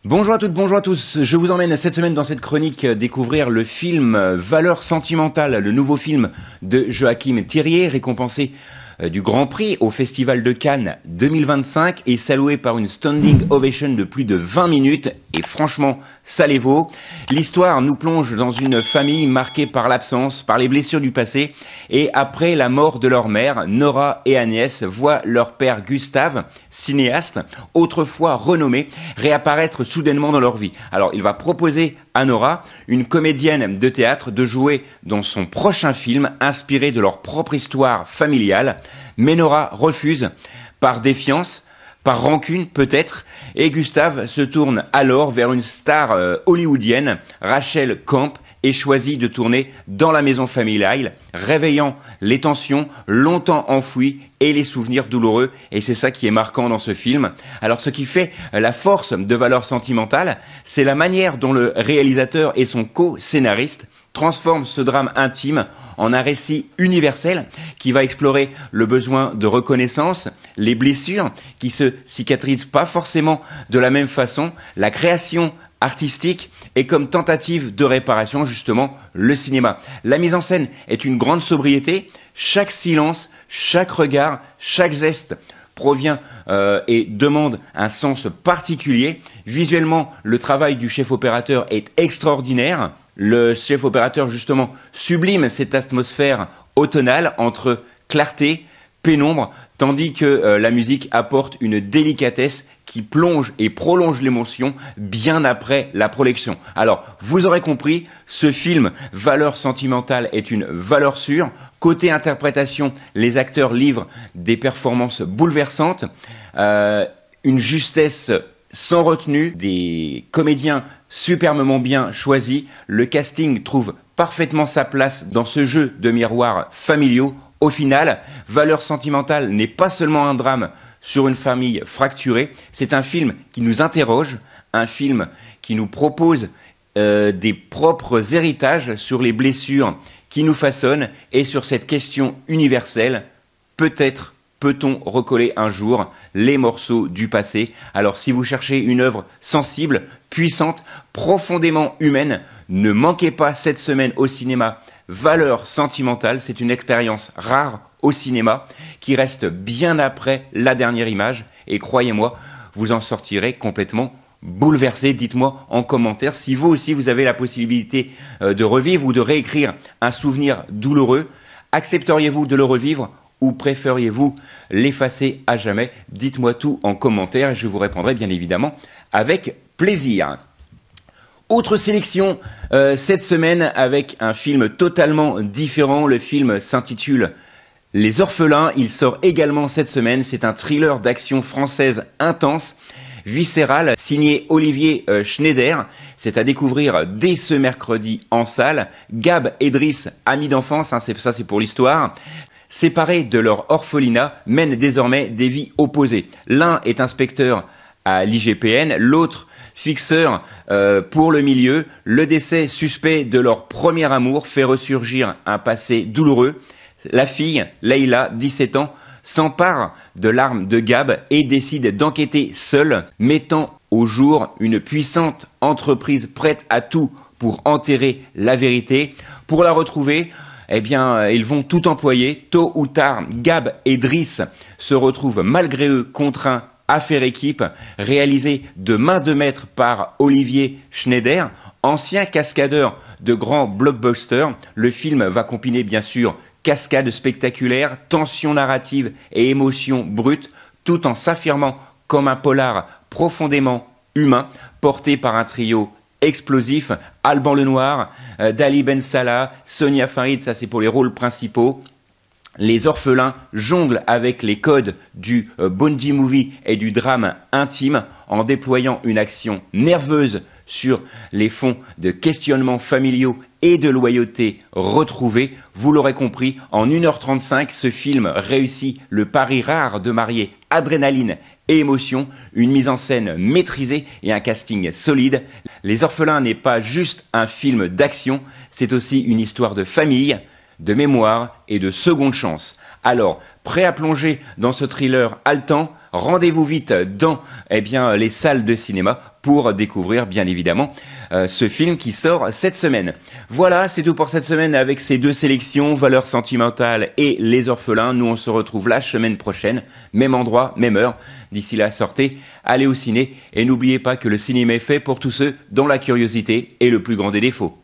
Bonjour à toutes, bonjour à tous. Je vous emmène cette semaine dans cette chronique découvrir le film Valeurs sentimentales, le nouveau film de Joachim Thierier, récompensé du Grand Prix au Festival de Cannes 2025 et salué par une standing ovation de plus de 20 minutes. Et franchement, ça les vaut. L'histoire nous plonge dans une famille marquée par l'absence, par les blessures du passé. Et après la mort de leur mère, Nora et Agnès voient leur père Gustave, cinéaste, autrefois renommé, réapparaître soudainement dans leur vie. Alors, il va proposer à Nora, une comédienne de théâtre, de jouer dans son prochain film inspiré de leur propre histoire familiale. Mais Nora refuse, par défiance, par rancune peut-être, et Gustave se tourne alors vers une star hollywoodienne, Rachel Camp, et choisit de tourner dans la maison familiale, réveillant les tensions longtemps enfouies et les souvenirs douloureux. Et c'est ça qui est marquant dans ce film. Alors ce qui fait la force de Valeurs sentimentales, c'est la manière dont le réalisateur et son co-scénariste transforment ce drame intime en un récit universel qui va explorer le besoin de reconnaissance, les blessures qui se cicatrisent pas forcément de la même façon, la création artistique et comme tentative de réparation justement le cinéma. La mise en scène est une grande sobriété, chaque silence, chaque regard, chaque geste provient et demande un sens particulier. Visuellement, le travail du chef opérateur est extraordinaire. Le chef opérateur justement sublime cette atmosphère automnale entre clarté, pénombre, tandis que la musique apporte une délicatesse qui plonge et prolonge l'émotion bien après la projection. Alors, vous aurez compris, ce film Valeurs sentimentales est une valeur sûre. Côté interprétation, les acteurs livrent des performances bouleversantes, une justesse sans retenue, des comédiens superbement bien choisis. Le casting trouve parfaitement sa place dans ce jeu de miroirs familiaux. Au final, Valeurs sentimentales n'est pas seulement un drame sur une famille fracturée, c'est un film qui nous interroge, un film qui nous propose des propres héritages sur les blessures qui nous façonnent et sur cette question universelle, peut-être peut-on recoller un jour les morceaux du passé? Alors si vous cherchez une œuvre sensible, puissante, profondément humaine, ne manquez pas cette semaine au cinéma Valeurs sentimentales. C'est une expérience rare au cinéma qui reste bien après la dernière image. Et croyez-moi, vous en sortirez complètement bouleversé. Dites-moi en commentaire si vous aussi vous avez la possibilité de revivre ou de réécrire un souvenir douloureux. Accepteriez-vous de le revivre ou préfériez-vous l'effacer à jamais? Dites-moi tout en commentaire et je vous répondrai bien évidemment avec plaisir. Autre sélection cette semaine avec un film totalement différent. Le film s'intitule Les Orphelins. Il sort également cette semaine. C'est un thriller d'action française intense, viscérale, signé Olivier Schneider. C'est à découvrir dès ce mercredi en salle. Gab et Driss, amis d'enfance, c'est pour l'histoire, séparés de leur orphelinat, mènent désormais des vies opposées. L'un est inspecteur à l'IGPN, l'autre fixeur pour le milieu. Le décès suspect de leur premier amour fait ressurgir un passé douloureux. La fille, Leïla, 17 ans, s'empare de l'arme de Gab et décide d'enquêter seule, mettant au jour une puissante entreprise prête à tout pour enterrer la vérité. Pour la retrouver, eh bien, ils vont tout employer. Tôt ou tard, Gab et Driss se retrouvent malgré eux contraints à faire équipe, réalisé de main de maître par Olivier Schneider, ancien cascadeur de grands blockbusters. Le film va combiner bien sûr cascade spectaculaire, tension narrative et émotion brute, tout en s'affirmant comme un polar profondément humain, porté par un trio explosif, Alban Lenoir, Dali Ben Salah, Sonia Farid, ça c'est pour les rôles principaux. Les orphelins jonglent avec les codes du Bondi Movie et du drame intime en déployant une action nerveuse sur les fonds de questionnements familiaux et de loyauté retrouvée. Vous l'aurez compris, en 1h35, ce film réussit le pari rare de marier adrénaline et émotion, une mise en scène maîtrisée et un casting solide. Les Orphelins n'est pas juste un film d'action, c'est aussi une histoire de famille, de mémoire et de seconde chance. Alors, prêt à plonger dans ce thriller haletant, rendez-vous vite dans les salles de cinéma pour découvrir bien évidemment ce film qui sort cette semaine. Voilà, c'est tout pour cette semaine avec ces deux sélections, Valeurs sentimentales et Les Orphelins. Nous on se retrouve la semaine prochaine, même endroit, même heure. D'ici là, sortez, allez au ciné et n'oubliez pas que le cinéma est fait pour tous ceux dont la curiosité est le plus grand des défauts.